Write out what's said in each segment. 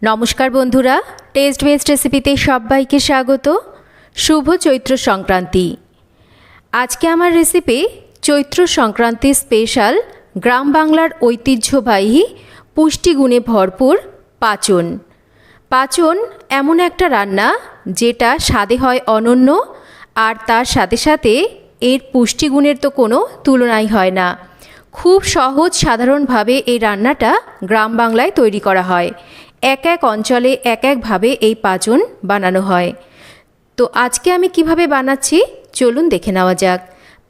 নমস্কার বন্ধুরা, test best রেসিপিতে সবাইকে স্বাগত। শুভ চৈত্র সংক্রান্তি। আজকে আমার রেসিপি চৈত্র সংক্রান্তি স্পেশাল গ্রাম বাংলার ঐতিহ্যবাহী পুষ্টিগুণে ভরপুর পাঁচন। পাঁচন এমন একটা রান্না যেটা স্বাদে হয় অনন্য, আর তার সাথে সাথে এর পুষ্টিগুণের তো কোনো তুলনাই হয় না। খুব সহজ সাধারণভাবে এই রান্নাটা গ্রাম বাংলায় তৈরি করা হয়। এক এক অঞ্চলে এক একভাবে এই পাঁচন বানানো হয়। তো আজকে আমি কিভাবে বানাচ্ছি চলুন দেখে নেওয়া যাক।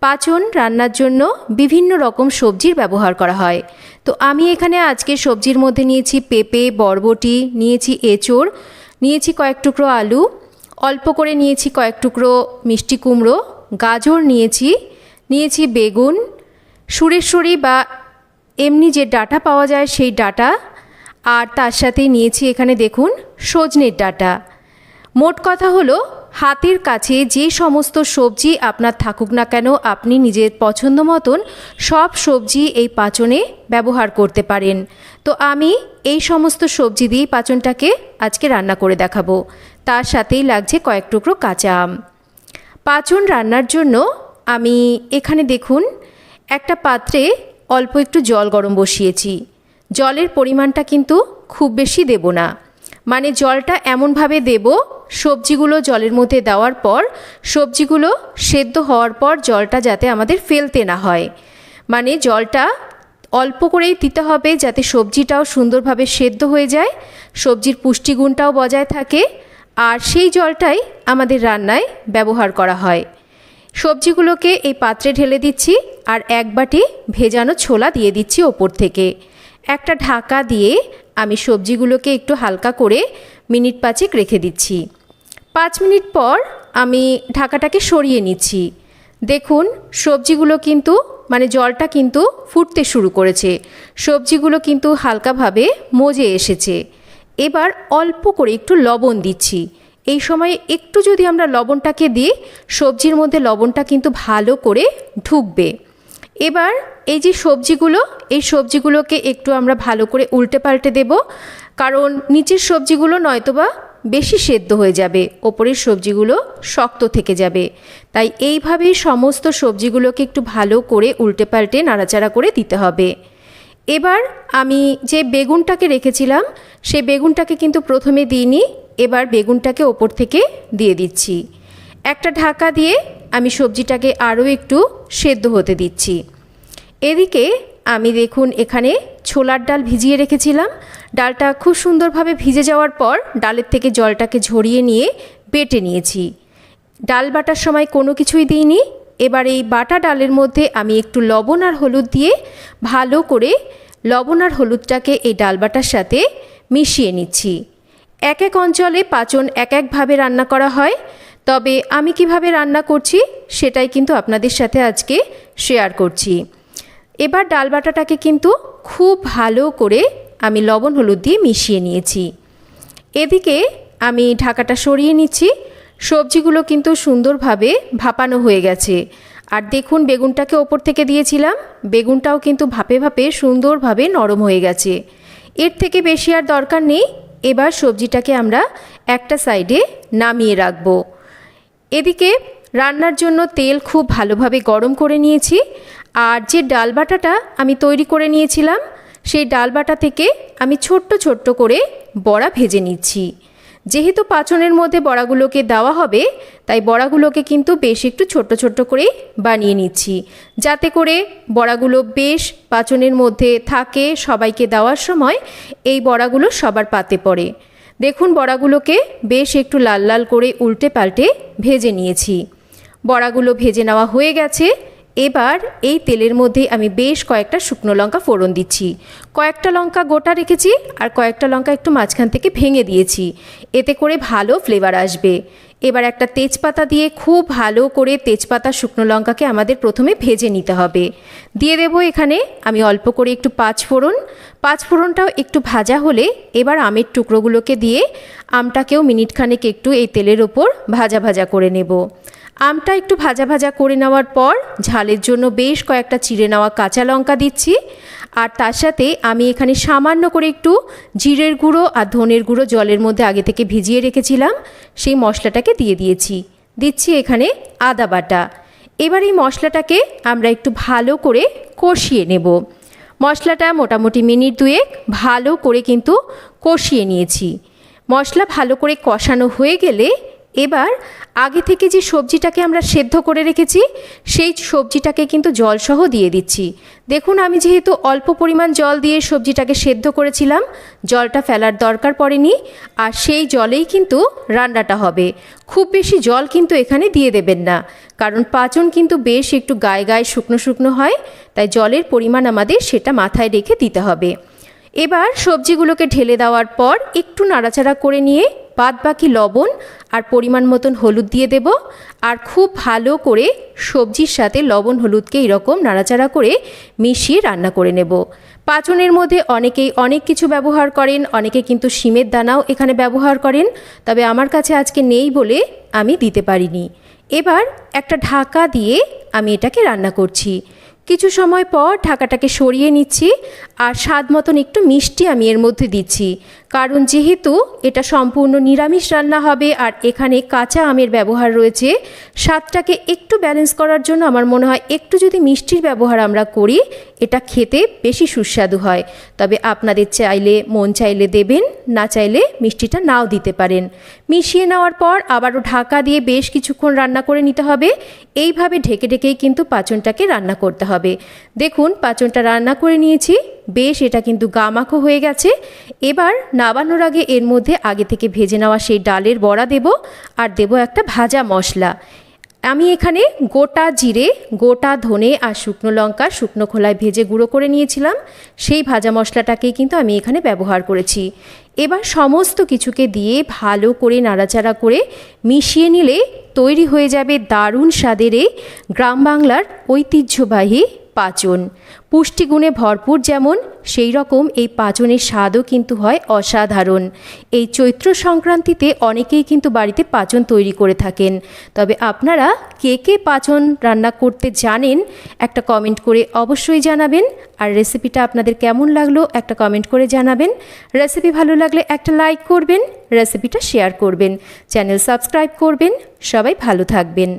পাঁচন রান্নার জন্য বিভিন্ন রকম সবজির ব্যবহার করা হয়। তো আমি এখানে আজকে সবজির মধ্যে নিয়েছি পেঁপে, বরবটি, নিয়েছি এঁচোড়, নিয়েছি কয়েক টুকরো আলু, অল্প করে নিয়েছি কয়েক টুকরো মিষ্টি কুমড়ো, গাজর নিয়েছি বেগুন, সুরেশ্বরী বা এমনি যে ডাঁটা পাওয়া যায় সেই ডাঁটা, আর তার সাথে নিয়েছি এখানে দেখুন সজনের ডাঁটা। মোট কথা হলো হাতের কাছে যে সমস্ত সবজি আপনার থাকুক না কেন, আপনি নিজের পছন্দ মতন সব সবজি এই পাঁচনে ব্যবহার করতে পারেন। তো আমি এই সমস্ত সবজি দিয়েই পাঁচনটাকে আজকে রান্না করে দেখাবো। তার সাথেই লাগছে কয়েক টুকরো কাঁচা আম। পাঁচন রান্নার জন্য আমি এখানে দেখুন একটা পাত্রে অল্প একটু জল গরম বসিয়েছি। জলের পরিমাণটা কিন্তু খুব বেশি দেব না, মানে জলটা এমনভাবে দেব সবজিগুলো জলের মধ্যে দেওয়ার পর সবজিগুলো সেদ্ধ হওয়ার পর জলটা যাতে আমাদের ফেলতে না হয়। মানে জলটা অল্প করেই দিতে হবে যাতে সবজিটাও সুন্দরভাবে সেদ্ধ হয়ে যায়, সবজির পুষ্টিগুণটাও বজায় থাকে, আর সেই জলটাই আমাদের রান্নায় ব্যবহার করা হয়। সবজিগুলোকে এই পাত্রে ঢেলে দিচ্ছি আর এক বাটি ভেজানো ছোলা দিয়ে দিচ্ছি ওপর থেকে। একটা ঢাকা দিয়ে আমি সবজিগুলোকে একটু হালকা করে মিনিট 5 রেখে দিচ্ছি। 5 মিনিট পর আমি ঢাকাটাকে সরিয়ে নিচ্ছি। দেখুন সবজিগুলো কিন্তু মানে জলটা কিন্তু ফুটতে শুরু করেছে, সবজিগুলো কিন্তু হালকাভাবে মজে এসেছে। এবার অল্প করে একটু লবণ দিচ্ছি। এই সময় একটু যদি আমরা লবণটাকে দিই সবজির মধ্যে লবণটা কিন্তু ভালো করে ঢুকবে। এবার এই যে এই সবজিগুলোকে একটু আমরা ভালো করে উল্টে পাল্টে দেব, কারণ নিচের সবজিগুলো নয়তোবা বেশি সেদ্ধ হয়ে যাবে, ওপরের সবজিগুলো শক্ত থেকে যাবে। তাই এইভাবেই সমস্ত সবজিগুলোকে একটু ভালো করে উল্টে পাল্টে নাড়াচাড়া করে দিতে হবে। এবার আমি যে বেগুনটাকে রেখেছিলাম সেই বেগুনটাকে কিন্তু প্রথমে দিইনি, এবার বেগুনটাকে ওপর থেকে দিয়ে দিচ্ছি। একটা ঢাকা দিয়ে আমি সবজিটাকে আরও একটু সেদ্ধ হতে দিচ্ছি। এদিকে আমি দেখুন এখানে ছোলার ডাল ভিজিয়ে রেখেছিলাম। ডালটা খুব সুন্দরভাবে ভিজে যাওয়ার পর ডালের থেকে জলটাকে ঝরিয়ে নিয়ে বেটে নিয়েছি। ডাল বাটার সময় কোনো কিছুই দিইনি। এবার এই বাটা ডালের মধ্যে আমি একটু লবণ আর হলুদ দিয়ে ভালো করে লবণ আর হলুদটাকে এই ডাল বাটার সাথে মিশিয়ে নিচ্ছি। এক এক অঞ্চলে পাঁচন এক একভাবে রান্না করা হয়, তবে আমি কিভাবে রান্না করছি সেটাই কিন্তু আপনাদের সাথে আজকে শেয়ার করছি। এবার ডাল বাটাটাকে কিন্তু খুব ভালো করে আমি লবণ হলুদ দিয়ে মিশিয়ে নিয়েছি। এদিকে আমি ঢাকাটা সরিয়ে নিচ্ছি। সবজিগুলো কিন্তু সুন্দরভাবে ভাপানো হয়ে গেছে। আর দেখুন বেগুনটাকে ওপর থেকে দিয়েছিলাম, বেগুনটাও কিন্তু ভাপে ভাপে সুন্দরভাবে নরম হয়ে গেছে। এর থেকে বেশি আর দরকার নেই। এবার সবজিটাকে আমরা একটা সাইডে নামিয়ে রাখব। এদিকে রান্নার জন্য তেল খুব ভালোভাবে গরম করে নিয়েছি, আর যে ডাল বাটাটা আমি তৈরি করে নিয়েছিলাম সেই ডাল বাটা থেকে আমি ছোট্ট ছোট্ট করে বড়া ভেজে নিচ্ছি। যেহেতু পাঁচনের মধ্যে বড়াগুলোকে দেওয়া হবে তাই বড়াগুলোকে কিন্তু বেশ একটু ছোট্ট ছোট্ট করেই বানিয়ে নিচ্ছি, যাতে করে বড়াগুলো বেশ পাঁচনের মধ্যে থাকে, সবাইকে দেওয়ার সময় এই বড়াগুলো সবার পাতে পড়ে। দেখুন বড়াগুলোকে বেশ একটু লাল লাল করে উল্টে পাল্টে ভেজে নিয়েছি। বড়াগুলো ভেজে নেওয়া হয়ে গেছে। এবার এই তেলের মধ্যে আমি বেশ কয়েকটা শুকনো লঙ্কা ফোড়ন দিচ্ছি। কয়েকটা লঙ্কা গোটা রেখেছি আর কয়েকটা লঙ্কা একটু মাঝখান থেকে ভেঙে দিয়েছি, এতে করে ভালো ফ্লেভার আসবে। এবার একটা তেজপাতা দিয়ে খুব ভালো করে তেজপাতা শুকনো লঙ্কাকে আমাদের প্রথমে ভেজে নিতে হবে। দিয়ে দেব এখানে আমি অল্প করে একটু পাঁচফোড়নটাও একটু ভাজা হলে এবার আমের টুকরোগুলোকে দিয়ে আমটাকেও মিনিট খানেক একটু এই তেলের ওপর ভাজা ভাজা করে নেব। আমটা একটু ভাজা ভাজা করে নেওয়ার পর ঝালের জন্য বেশ কয়েকটা চিড়ে নেওয়া কাঁচা লঙ্কা দিচ্ছি, আর তার সাথে আমি এখানে সামান্য করে একটু জিরের গুঁড়ো আর ধনের গুঁড়ো জলের মধ্যে আগে থেকে ভিজিয়ে রেখেছিলাম, সেই মশলাটাকে দিয়ে দিচ্ছি এখানে আদা বাটা। এবার এই মশলাটাকে আমরা একটু ভালো করে কষিয়ে নেব। মশলাটা মোটামুটি মিনিট 2 ভালো করে কিন্তু কষিয়ে নিয়েছি। মশলা ভালো করে কষানো হয়ে গেলে এবার আগে থেকে যে সবজিটাকে আমরা সেদ্ধ করে রেখেছি সেই সবজিটাকে কিন্তু জলসহ দিয়ে দিচ্ছি। দেখুন, আমি যেহেতু অল্প পরিমাণ জল দিয়ে সবজিটাকে সেদ্ধ করেছিলাম, জলটা ফেলার দরকার পড়েনি, আর সেই জলেই কিন্তু রান্নাটা হবে। খুব বেশি জল কিন্তু এখানে দিয়ে দেবেন না, কারণ পাঁচন কিন্তু বেশ একটু গায়ে গায়ে শুকনো শুকনো হয়, তাই জলের পরিমাণ আমাদের সেটা মাথায় রেখে দিতে হবে। এবার সবজিগুলোকে ঢেলে দেওয়ার পর একটু নাড়াচাড়া করে নিয়ে বাদবাকি লবণ আর পরিমাণ মতন হলুদ দিয়ে দেব, আর খুব ভালো করে সবজির সাথে লবণ হলুদকে এরকম নাড়াচাড়া করে মিশিয়ে রান্না করে নেব। পাঁচনের মধ্যে অনেকেই অনেক কিছু ব্যবহার করেন, অনেকে কিন্তু শিমের দানাও এখানে ব্যবহার করেন, তবে আমার কাছে আজকে নেই বলে আমি দিতে পারিনি। এবার একটা ঢাকা দিয়ে আমি এটাকে রান্না করছি। কিছু সময় পর ঢাকাটাকে সরিয়ে নিচ্ছি, আর স্বাদ মতন একটু মিষ্টি আমি এর মধ্যে দিচ্ছি, কারণ যেহেতু এটা সম্পূর্ণ নিরামিষ রান্না হবে আর এখানে কাঁচা আমের ব্যবহার রয়েছে, স্বাদটাকে একটু ব্যালেন্স করার জন্য আমার মনে হয় একটু যদি মিষ্টির ব্যবহার আমরা করি এটা খেতে বেশি সুস্বাদু হয়। তবে আপনাদের মন চাইলে দেবেন, না চাইলে মিষ্টিটা নাও দিতে পারেন। মিশিয়ে নেওয়ার পর আবারও ঢাকা দিয়ে বেশ কিছুক্ষণ রান্না করে নিতে হবে। এইভাবে ঢেকে ঢেকেই কিন্তু পাঁচনটাকে রান্না করতে হবে। দেখুন, পাঁচনটা রান্না করে নিয়েছি, বেশ এটা কিন্তু গামাখো হয়ে গেছে। এবার নাবানোর আগে এর মধ্যে আগে থেকে ভেজে নেওয়া সেই ডালের বড়া দেব, আর দেব একটা ভাজা মশলা। আমি এখানে গোটা জিরে, গোটা ধনে আর শুকনো লঙ্কা শুকনো খোলায় ভেজে গুঁড়ো করে নিয়েছিলাম, সেই ভাজা মশলাটাকেই কিন্তু আমি এখানে ব্যবহার করেছি। এবার সমস্ত কিছুকে দিয়ে ভালো করে নাড়াচাড়া করে মিশিয়ে নিলে তৈরি হয়ে যাবে দারুণ স্বাদের এই গ্রাম বাংলার ঐতিহ্যবাহী পাঁচন। পুষ্টিগুণে ভরপুর যেমন, সেই রকম এই পাঁচনের স্বাদও কিন্তু হয় অসাধারণ। এই চৈত্র সংক্রান্তিতে অনেকেই কিন্তু বাড়িতে পাঁচন তৈরি করে থাকেন। তবে আপনারা কে কে পাঁচন রান্না করতে জানেন একটা কমেন্ট করে অবশ্যই জানাবেন, আর রেসিপিটা আপনাদের কেমন লাগলো একটা কমেন্ট করে জানাবেন। রেসিপি ভালো লাগলে একটা লাইক করবেন, রেসিপিটা শেয়ার করবেন, চ্যানেল সাবস্ক্রাইব করবেন। সবাই ভালো থাকবেন।